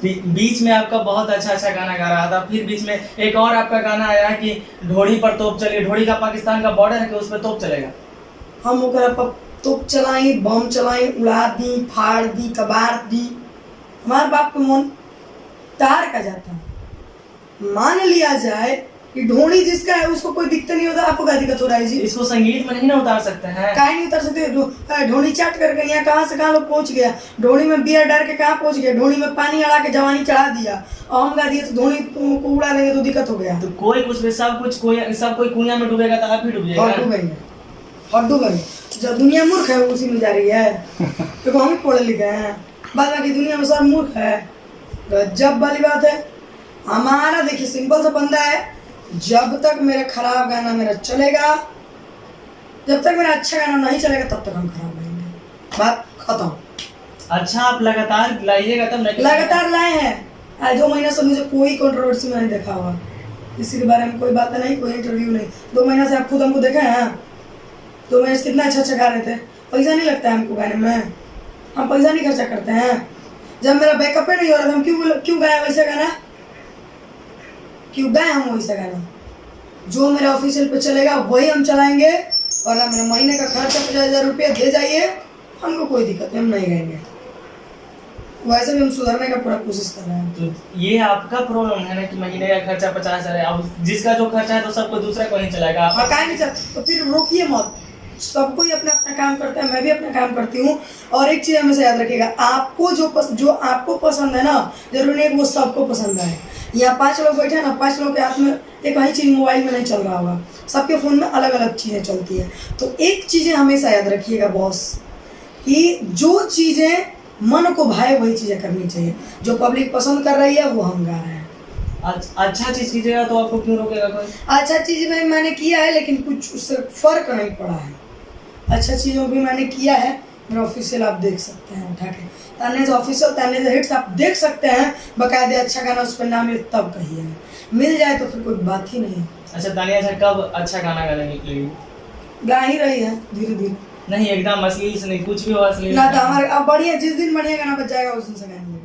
बीच में आपका बहुत अच्छा गाना गा रहा था, फिर बीच में एक और आपका गाना आया कि ढोड़ी पर तोप चली। ढोड़ी का पाकिस्तान का बॉर्डर है कि उस पर तोप चलेगा? हम ओकरा पर तोप चलाई, बम चलाई, उड़ा दी, फाड़ दी, कबाड़ दी। हमारे बाप को मन तार का जाता है। मान लिया जाए कि ढोड़ी जिसका है उसको कोई दिक्कत नहीं होता, आपको क्या दिक्कत हो रहा है जी? इसको संगीत में नहीं ना उतार सकते हैं? काहे नहीं उतर सकते? ढोड़ी चाट करके यहाँ कहाँ से कहाँ लोग पहुँच गया। ढोड़ी में बियर डाल के कहाँ पहुँच गया। ढोड़ी में पानी अड़ा के जवानी चढ़ा दिया और हम गा दिए तो ढोड़ी को उड़ा देंगे तो दिक्कत हो गया। तो कोई कुछ भी सब कोई कुइयां में डूबेगा तो आप भी डूब जाएगा। और डूबेंगे। जब दुनिया मूर्ख है उसी में जा रही है। तो हम पढ़े लिखे हैं, बाद बाकी दुनिया में सब मूर्ख है। गजब वाली बात है। हमारा देखिए सिंपल सा बंदा है, जब तक मेरा खराब गाना मेरा चलेगा, जब तक मेरा अच्छा गाना नहीं चलेगा तब तक हम खराब गाएंगे। बात खत्म। अच्छा, आप लगातार लाइएगा तब नहीं? लगातार लाए हैं। आज 2 महीना से मुझे कोई कंट्रोवर्सी में नहीं देखा हुआ, किसी के बारे में कोई बात नहीं, कोई इंटरव्यू नहीं। 2 महीना से आप खुद हमको देखे हैं। 2 महीने से कितना अच्छा गा रहे थे। पैसा नहीं लगता है हमको गाने में, हम पैसा नहीं खर्चा करते हैं। जब मेरा बैकअप नहीं हो रहा था हम क्यों गाया वैसा गाना? क्यों गाए हम वैसा गाना? जो मेरा ऑफिशियल पे चलेगा वही हम चलाएंगे। और मेरा महीने का खर्चा 50,000 रुपया दे जाइए, हमको कोई दिक्कत नहीं, हम नहीं गाएंगे। वैसे भी हम सुधरने का पूरा कोशिश कर रहे हैं। तो ये आपका प्रॉब्लम है ना कि महीने का खर्चा 50,000 है। अब जिसका जो खर्चा है तो सबको दूसरा को ही चलाएगा। और काहे नहीं चल तो फिर रोकिए मत। सब कोई अपना अपना काम करता है, मैं भी अपना काम करती हूँ। और एक चीज़ हमेशा याद रखिएगा, आपको जो आपको पसंद है ना, जरूरी नहीं वो सबको पसंद आए। यहाँ 5 लोग बैठे हैं ना, 5 लोग के हाथ में एक ही चीज़ मोबाइल में नहीं चल रहा होगा, सबके फ़ोन में अलग अलग चीज़ें चलती है। तो एक चीज़ें हमेशा याद रखिएगा बॉस, कि जो चीज़ें मन को भाए वही चीज़ें करनी चाहिए। जो पब्लिक पसंद कर रही है वो हम गा रहे हैं। अच्छा चीज़ कीजिएगा तो आपको क्यों रोकेगा कोई? अच्छा चीज़ में मैंने किया है लेकिन कुछ उससे फ़र्क नहीं पड़ा है। अच्छा चीज़ों भी मैंने किया है। मेरा ऑफिशियल आप देख सकते हैं उठा के, तानेज ऑफिशियल, तानेज हिट्स आप देख सकते हैं। बकायदे अच्छा गाना उस पर नाम मिले तब कहिए, मिल जाए तो फिर कोई बात ही नहीं है। अच्छा तानिया जी, कब अच्छा गाना गाने निकलेगी? गा ही रही है धीरे धीरे। नहीं एकदम अश्लील से नहीं, कुछ भी हो अश्लील ना तो हमारे अब बढ़िया, जिस दिन बढ़िया गाना बच जाएगा उस दिन से गाएंगे।